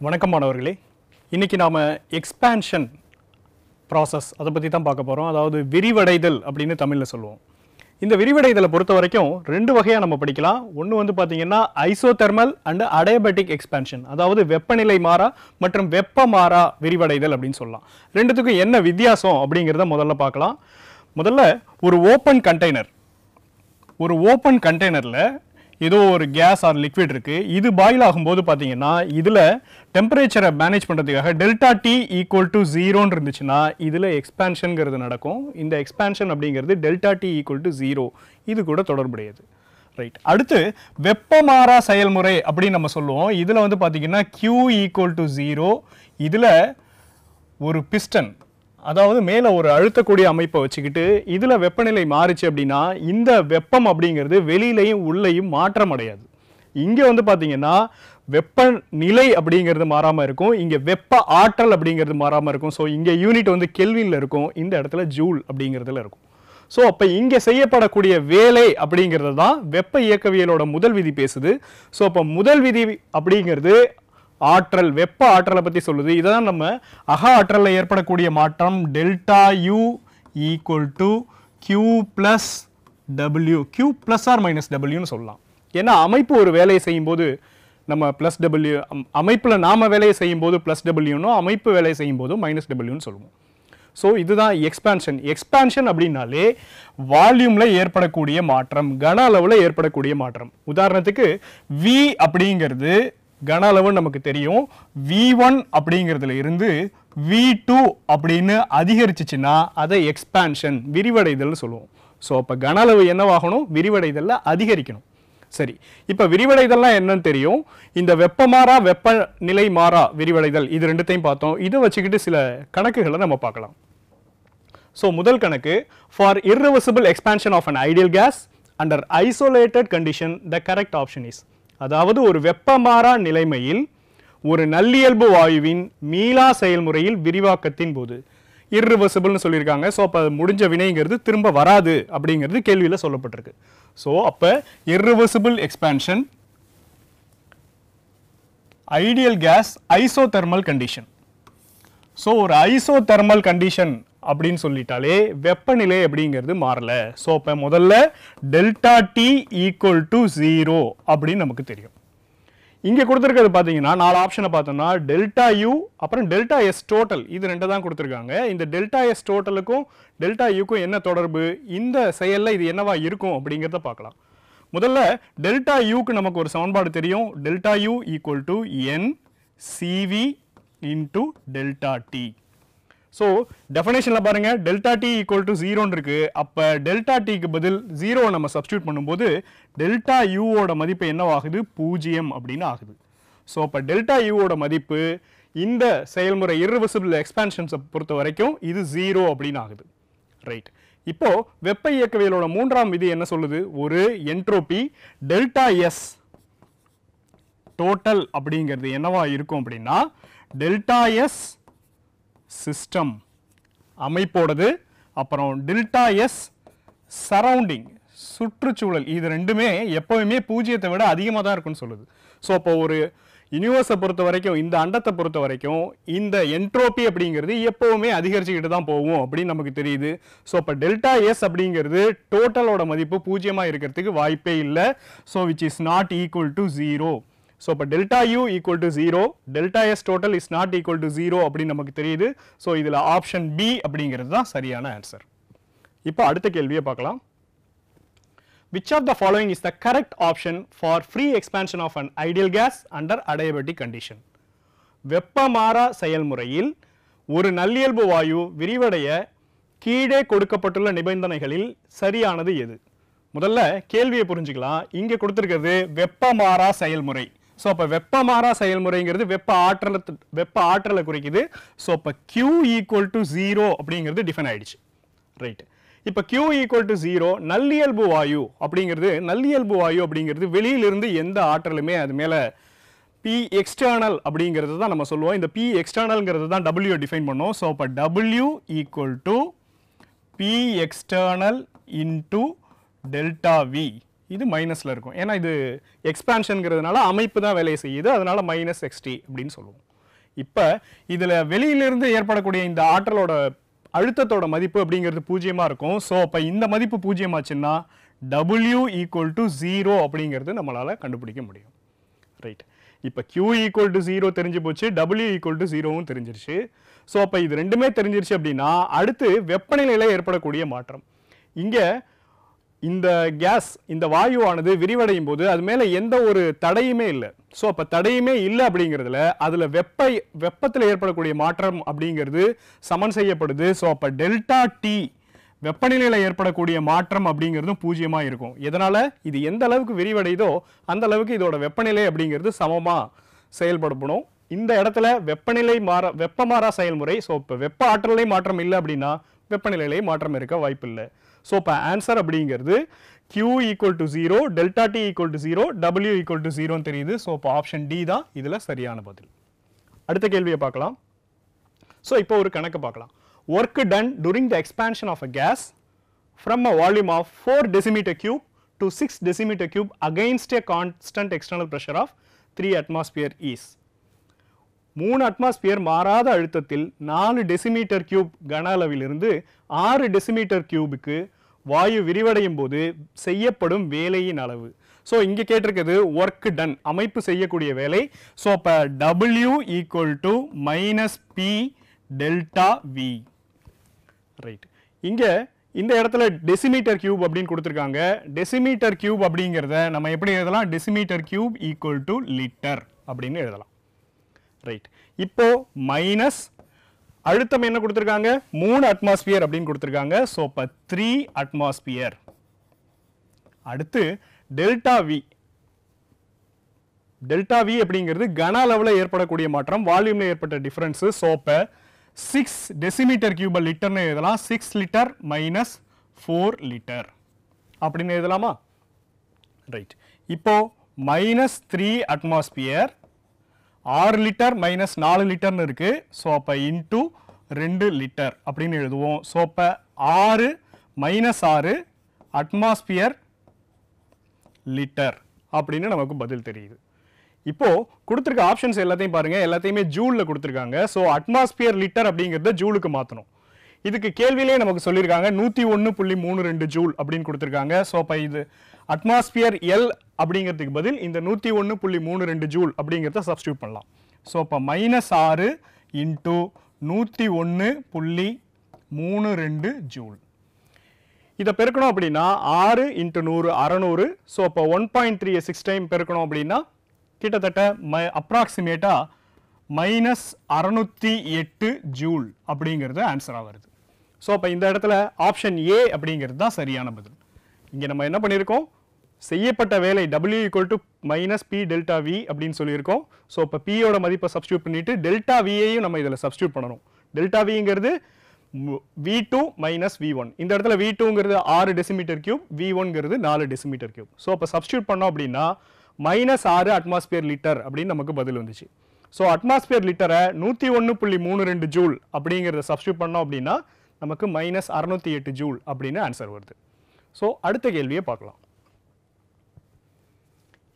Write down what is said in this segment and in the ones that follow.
வணக்கம் மாணவர்களே. இன்னைக்கு நாம எக்ஸ்பான்ஷன் ப்ராசஸ் அதை பற்றி தான் பார்க்க போகிறோம். அதாவது விரிவடைதல் அப்படின்னு தமிழில் சொல்லுவோம். இந்த விரிவடைதலை பொறுத்த வரைக்கும் ரெண்டு வகையாக நம்ம படிக்கலாம். ஒன்று வந்து பார்த்தீங்கன்னா ஐசோதெர்மல் அண்ட் அடையபெட்டிக் எக்ஸ்பான்ஷன், அதாவது வெப்பநிலை மாறா மற்றும் வெப்ப மாறா விரிவடைதல் அப்படின்னு சொல்லலாம். ரெண்டுத்துக்கும் என்ன வித்தியாசம் அப்படிங்கிறத முதல்ல பார்க்கலாம். முதல்ல ஒரு ஓப்பன் கண்டெய்னரில் ஏதோ ஒரு கேஸ் ஆர் லிக்விட் இருக்குது. இது பாயில் ஆகும்போது பார்த்தீங்கன்னா இதில் டெம்பரேச்சரை மேனேஜ் பண்ணுறதுக்காக டெல்டா டி ஈக்குவல் டு 0 இருந்துச்சுன்னா இதில் எக்ஸ்பான்ஷனுங்கிறது நடக்கும். இந்த எக்ஸ்பான்ஷன் அப்படிங்கிறது டெல்டா டி ஈக்குவல் டு 0 இது கூட தொடர்புடையது. ரைட். அடுத்து வெப்பமாறா செயல்முறை அப்படின்னு நம்ம சொல்லுவோம். இதில் வந்து பார்த்தீங்கன்னா Q ஈக்குவல் டு 0, இதில் ஒரு பிஸ்டன், அதாவது மேலே ஒரு அழுத்தக்கூடிய அமைப்பை வச்சுக்கிட்டு இதில் வெப்பநிலை மாறுச்சு அப்படின்னா இந்த வெப்பம் அப்படிங்கிறது வெளியிலையும் உள்ளேயும் மாற்றம் அடையாது. இங்கே வந்து பார்த்தீங்கன்னா வெப்பநிலை அப்படிங்கிறது மாறாமல் இருக்கும், இங்கே வெப்ப ஆற்றல் அப்படிங்கிறது மாறாமல் இருக்கும். ஸோ இங்கே யூனிட் வந்து கெல்வினில் இருக்கும், இந்த இடத்துல ஜூல் அப்படிங்கிறதுல இருக்கும். ஸோ அப்போ இங்கே செய்யப்படக்கூடிய வேலை அப்படிங்கிறது தான் வெப்ப இயக்கவியலோட முதல் விதி பேசுது. ஸோ அப்போ முதல் விதி அப்படிங்கிறது ஆற்றல், வெப்ப ஆற்றலை பற்றி சொல்லுது. இதான் நம்ம அக ஆற்றலில் ஏற்படக்கூடிய மாற்றம் delta U equal to Q plus W, Q plus R minus டபிள்யூன்னு சொல்லலாம். ஏன்னா அமைப்பு ஒரு வேலையை செய்யும்போது நம்ம பிளஸ் டபிள்யூ, அமைப்பில் நாம வேலையை செய்யும்போது பிளஸ் டபிள்யூனும் அமைப்பு வேலையை செய்யும்போது மைனஸ் டபிள்யூன்னு சொல்லுவோம். ஸோ இதுதான் எக்ஸ்பான்ஷன். எக்ஸ்பான்ஷன் அப்படின்னாலே வால்யூமில் ஏற்படக்கூடிய மாற்றம், கன அளவில் ஏற்படக்கூடிய மாற்றம். உதாரணத்துக்கு V அப்படிங்கிறது கன அளவு நமக்கு தெரியும். V1 அப்படிங்கிறதுல இருந்து V2 அப்படின்னு அதிகரிச்சிச்சுன்னா அதை எக்ஸ்பான்ஷன், விரிவடைதல் சொல்லுவோம். ஸோ அப்போ கன அளவு என்னவாகணும்? விரிவடைதல்ல அதிகரிக்கணும். சரி, இப்போ விரிவடைதல்லாம் என்னன்னு தெரியும். இந்த வெப்பமாறா வெப்பநிலை மாறா விரிவடைதல் இது ரெண்டுத்தையும் பார்த்தோம். இதை வச்சுக்கிட்டு சில கணக்குகளை நம்ம பார்க்கலாம். ஸோ முதல் கணக்கு, for irreversible expansion of an ideal gas under isolated condition the correct option is, அதாவது ஒரு வெப்பமாறா நிலைமையில் ஒரு நல்லியல்பு வாயுவின் மீளா செயல்முறையில் விரிவாக்கத்தின் போது irreversibleனு சொல்லியிருக்காங்க. ஸோ அப்போ முடிஞ்ச வினைங்கிறது திரும்ப வராது அப்படிங்கிறது கேள்வியில் சொல்லப்பட்டிருக்கு. ஸோ அப்போ irreversible expansion ideal case isothermal condition. So ஒரு ஐசோதெர்மல் கண்டிஷன் அப்படின்னு சொல்லிட்டாலே வெப்பநிலை அப்படிங்கிறது மாறல. ஸோ இப்போ முதல்ல டெல்டா டி ஈக்குவல் டு 0 அப்படின்னு நமக்கு தெரியும். இங்கே கொடுத்துருக்கிறது பார்த்தீங்கன்னா 4 ஆப்ஷனை பார்த்தோம்னா டெல்டா யூ அப்புறம் டெல்டா எஸ் டோட்டல், இது ரெண்டு தான் கொடுத்துருக்காங்க. இந்த டெல்டா எஸ் டோட்டலுக்கும் டெல்டா யூக்கும் என்ன தொடர்பு, இந்த செயலில் இது என்னவா இருக்கும் அப்படிங்கிறத பார்க்கலாம். முதல்ல டெல்டா யூக்கு நமக்கு ஒரு சமன்பாடு தெரியும். Delta U equal to n CV into delta T. So டெஃபினேஷனில் பாருங்கள், டெல்டா டி ஈக்குவல் டு 0 இருக்கு. அப்போ டெல்டா டிக்கு பதில் 0 நம்ம சப்ஸ்டியூட் பண்ணும்போது டெல்டா யூவோட மதிப்பு என்னவாகுது? 0 அப்படின்னு ஆகுது. ஸோ அப்போ டெல்டா யூவோட மதிப்பு இந்த செயல்முறை irreversible எக்ஸ்பான்ஷன்ஸை பொறுத்த வரைக்கும் இது 0 அப்படின்னு ஆகுது. ரைட். இப்போ வெப்ப இயக்கவியலோட மூன்றாம் விதி என்ன சொல்லுது? ஒரு என்ட்ரோபி டெல்டா எஸ் டோட்டல் அப்படிங்கிறது என்னவா இருக்கும் அப்படின்னா டெல்டா எஸ் சிஸ்டம் அமைப்போடது அப்புறம் டெல்டா எஸ் சரௌண்டிங் சுற்றுச்சூழல், இது ரெண்டுமே எப்பவுமே 0 விட அதிகமாக தான் இருக்குன்னு சொல்லுது. ஸோ அப்போ ஒரு யூனிவர்ஸை பொறுத்த வரைக்கும், இந்த அண்டத்தை பொறுத்த வரைக்கும் இந்த என்ட்ரோபி அப்படிங்கிறது எப்பவுமே அதிகரிச்சுக்கிட்டு தான் போகும் அப்படின்னு நமக்கு தெரியுது. ஸோ அப்போ டெல்டா எஸ் அப்படிங்கிறது டோட்டலோட மதிப்பு 0 இருக்கிறதுக்கு வாய்ப்பே இல்லை. So which is not equal to 0. So இப்போ delta U equal to 0, delta S total is not equal to 0 அப்படின்னு நமக்கு தெரியுது. ஸோ இதில் ஆப்ஷன் பி அப்படிங்கிறது தான் சரியான ஆன்சர். இப்போ அடுத்த கேள்வியை பார்க்கலாம். Which of the following is the correct option for free expansion of an ideal gas under adiabatic condition? வெப்பமாறா செயல்முறையில் ஒரு நல்லியல்பு வாயு விரிவடைய கீழே கொடுக்கப்பட்டுள்ள நிபந்தனைகளில் சரியானது எது? முதல்ல கேள்வியை புரிஞ்சுக்கலாம். இங்கே கொடுத்துருக்கிறது வெப்பமாறா செயல்முறை. ஸோ அப்போ வெப்பமாறா செயல்முறைங்கிறது வெப்ப ஆற்றலை குறிக்குது. ஸோ அப்போ Q ஈக்குவல் டு 0 அப்படிங்கிறது டிஃபைன் ஆயிடுச்சு. ரைட். இப்போ Q ஈக்குவல் டு 0 நல்லியல்பு வாயு அப்படிங்கிறது வெளியிலிருந்து எந்த ஆற்றலுமே அது மேலே P எக்ஸ்டர்னல் அப்படிங்கிறது தான் நம்ம சொல்லுவோம். இந்த P எக்ஸ்டர்னல்ங்கிறது தான் W டிஃபைன் பண்ணோம். ஸோ அப்போ W equal to P external into delta V, இது மைனஸில் இருக்கும். ஏன்னா இது எக்ஸ்பான்ஷனுங்கிறதுனால அமைப்பு தான் வேலையை செய்யுது, அதனால மைனஸ் XT அப்படின்னு சொல்லுவோம். இப்போ இதில் வெளியிலிருந்து ஏற்படக்கூடிய இந்த ஆற்றலோட அழுத்தத்தோட மதிப்பு அப்படிங்கிறது பூஜ்ஜியமாக இருக்கும். ஸோ அப்போ இந்த மதிப்பு பூஜ்ஜியமாச்சுன்னா W = 0 அப்படிங்கிறது நம்மளால் கண்டுபிடிக்க முடியும். ரைட், இப்போ Q = 0 தெரிஞ்சு போச்சு, W = 0வும் தெரிஞ்சிருச்சு. ஸோ அப்போ இது ரெண்டுமே தெரிஞ்சிருச்சு அப்படின்னா அடுத்து வெப்பநிலையில் ஏற்படக்கூடிய மாற்றம். இங்கே இந்த கேஸ், இந்த வாயுவானது விரிவடையும் போது அது மேலே எந்த ஒரு தடையுமே இல்லை. ஸோ அப்போ தடையுமே இல்லை அப்படிங்கிறதுல அதில் வெப்பத்தில் ஏற்படக்கூடிய மாற்றம் அப்படிங்கிறது சமன் செய்யப்படுது. ஸோ அப்போ ΔT வெப்பநிலையில் ஏற்படக்கூடிய மாற்றம் அப்படிங்கிறதும் பூஜ்ஜியமாக இருக்கும். எதனால்? இது எந்த அளவுக்கு விரிவடைதோ அந்த அளவுக்கு இதோட வெப்பநிலை அப்படிங்கிறது சமமாக செயல்படப்படும். இந்த இடத்துல வெப்பமாறா செயல்முறை. ஸோ இப்போ வெப்ப ஆற்றலை மாற்றம் இல்லை அப்படின்னா வெப்பநிலையிலே மாற்றம் இருக்க வாய்ப்பு இல்லை. ஸோ இப்போ ஆன்சர் அப்படிங்கிறது Q = 0, ΔT = 0, W = 0 தெரியுது. ஸோ இப்போ ஆப்ஷன் டி தான் இதில் சரியான பதில். அடுத்த கேள்வியை பார்க்கலாம். ஸோ இப்போ ஒரு கணக்கு பார்க்கலாம். Work done during the expansion of a gas from a volume of 4 decimeter cube to 6 decimeter cube against a constant external pressure of 3 atmosphere is. 3 atmosphere மாறாத அழுத்தத்தில் 4 டெசிமீட்டர் கியூப் கன அளவிலிருந்து 6 டெசிமீட்டர் கியூபுக்கு வாயு விரிவடையும் போது செய்யப்படும் வேலையின் அளவு. ஸோ இங்கே கேட்டிருக்கிறது ஒர்க் டன், அமைப்பு செய்யக்கூடிய வேலை. ஸோ அப்போ W = -P ΔV. ரைட், இங்கே இந்த இடத்துல டெசிமீட்டர் கியூப் அப்படின்னு கொடுத்துருக்காங்க. டெசிமீட்டர் கியூப் அப்படிங்கிறத நம்ம எப்படி எழுதலாம்? டெசிமீட்டர் கியூப் = லிட்டர் அப்படின்னு எழுதலாம். ரைட், இப்போ மைனஸ் அழுத்தம் என்ன கொடுத்துருக்காங்க? 3 அட்மாஸ்பியர் அப்படின்னு கொடுத்துருக்காங்க. ஸோ இப்போ 3 அட்மாஸ்பியர். அடுத்து ΔV. ΔV அப்படிங்கிறது கன அளவில் ஏற்படக்கூடிய மாற்றம், வால்யூமில் ஏற்பட்ட டிஃபரன்ஸ். ஸோ இப்போ 6 டெசிமீட்டர் கியூப் லிட்டர்னு எழுதலாம். 6 லிட்டர் -4 லிட்டர் அப்படின்னு எழுதலாமா? ரைட், இப்போ -3 அட்மாஸ்பியர், 6 லிட்டர் -4 லிட்டர்னு இருக்கு. ஸோ அப்போ இன்டூ 2 லிட்டர் அப்படின்னு எழுதுவோம். ஸோ அப்போ 6 -6 அட்மாஸ்பியர் லிட்டர் அப்படின்னு நமக்கு பதில் தெரியுது. இப்போ கொடுத்துருக்க ஆப்ஷன்ஸ் எல்லாத்தையும் பாருங்க, எல்லாத்தையுமே ஜூலில் கொடுத்துருக்காங்க. ஸோ அட்மாஸ்பியர் லிட்டர் அப்படிங்கிறத ஜூலுக்கு மாற்றணும். இதுக்கு கேள்வியிலே நமக்கு சொல்லியிருக்காங்க 101.32 ஜூல் அப்படின்னு கொடுத்துருக்காங்க. ஸோ அப்போ இது அட்மாஸ்பியர் எல் அப்படிங்கிறதுக்கு பதில் இந்த 101.32 ஜூல் அப்படிங்கிறத சப்ஸ்டியூட் பண்ணலாம். ஸோ அப்போ -6 × 101.32 ஜூல். இதை பெருக்கணும் அப்படின்னா 6 × 100 600. ஸோ அப்போ 1.36 டைம் பெருக்கணும் அப்படின்னா கிட்டத்தட்ட அப்ராக்சிமேட்டாக -608 ஜூல் அப்படிங்கிறது ஆன்சராக வருது. ஸோ அப்போ இந்த இடத்துல ஆப்ஷன் ஏ அப்படிங்கிறது தான் சரியான பதில். இங்கே நம்ம என்ன பண்ணியிருக்கோம்? செய்யப்பட்ட வேலை W = -P ΔV அப்படின்னு சொல்லியிருக்கோம். ஸோ இப்போ Pயோட மதிப்பை சப்ஸ்டியூட் பண்ணிட்டு ΔVயையும் நம்ம இதில் சப்ஸ்டியூட் பண்ணணும். ΔVங்கிறது V2 - V1. இந்த இடத்துல V2ங்கிறது 6 டெசிமீட்டர் கியூப், V1ங்கிறது 4 டெசிமீட்டர் கியூப். ஸோ அப்போ சப்ஸ்டியூட் பண்ணோம் அப்படின்னா -6 அட்மாஸ்பியர் லிட்டர் அப்படின்னு நமக்கு பதில் வந்துச்சு. ஸோ அட்மாஸ்பியர் லிட்டரை 101.32 ஜூல் அப்படிங்கிறத சப்ஸ்டியூட் பண்ணோம் அப்படின்னா நமக்கு -608 ஜூல் அப்படின்னு ஆன்சர் வருது. ஸோ அடுத்த கேள்வியை பார்க்கலாம்.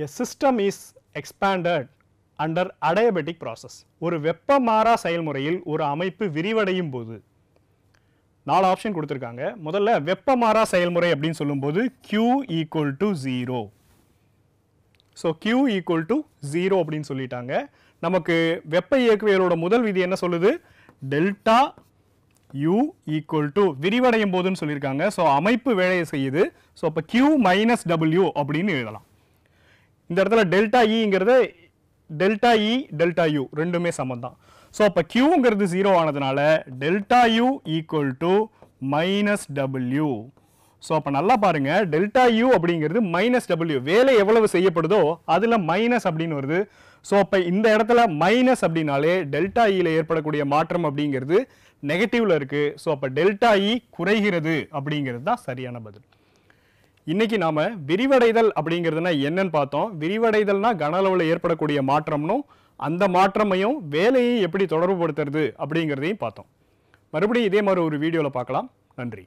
A system is expanded under adiabatic process. ஒரு வெப்பமாறா செயல்முறையில் ஒரு அமைப்பு விரிவடையும் போது 4 ஆப்ஷன் கொடுத்துருக்காங்க. முதல்ல வெப்பமாறா செயல்முறை அப்படின்னு சொல்லும்போது Q = 0. ஸோ Q = 0 அப்படின்னு சொல்லிட்டாங்க. நமக்கு வெப்ப இயக்கவியலோட முதல் விதி என்ன சொல்லுது? ΔU = விரிவடையும் போதுன்னு சொல்லியிருக்காங்க. ஸோ அமைப்பு வேலையை செய்யுது. ஸோ அப்போ Q - W அப்படின்னு எழுதலாம். இந்த இடத்துல ΔEங்கிறது ΔE ΔU ரெண்டுமே சமம் தான். ஸோ அப்போ Qங்கிறது 0 ஆனதுனால ΔU = -W. ஸோ அப்போ நல்லா பாருங்க, ΔU அப்படிங்கிறது -W, வேலை எவ்வளவு செய்யப்படுதோ அதில் மைனஸ் அப்படின்னு வருது. ஸோ அப்போ இந்த இடத்துல மைனஸ் அப்படின்னாலே ΔEல ஏற்படக்கூடிய மாற்றம் அப்படிங்கிறது நெகட்டிவ்ல இருக்கு. ஸோ அப்போ ΔE குறைகிறது அப்படிங்கிறது தான் சரியான பதில். இன்னைக்கு நாம விரிவடைதல் அப்படிங்கிறதுனா என்னன்னு பார்த்தோம். விரிவடைதல்னா கன அளவில் ஏற்படக்கூடிய மாற்றம்னும் அந்த மாற்றமையும் வேலையை எப்படி தொடர்புபடுத்துறது அப்படிங்கிறதையும் பார்த்தோம். மறுபடியும் இதே மாதிரி ஒரு வீடியோவில் பார்க்கலாம். நன்றி.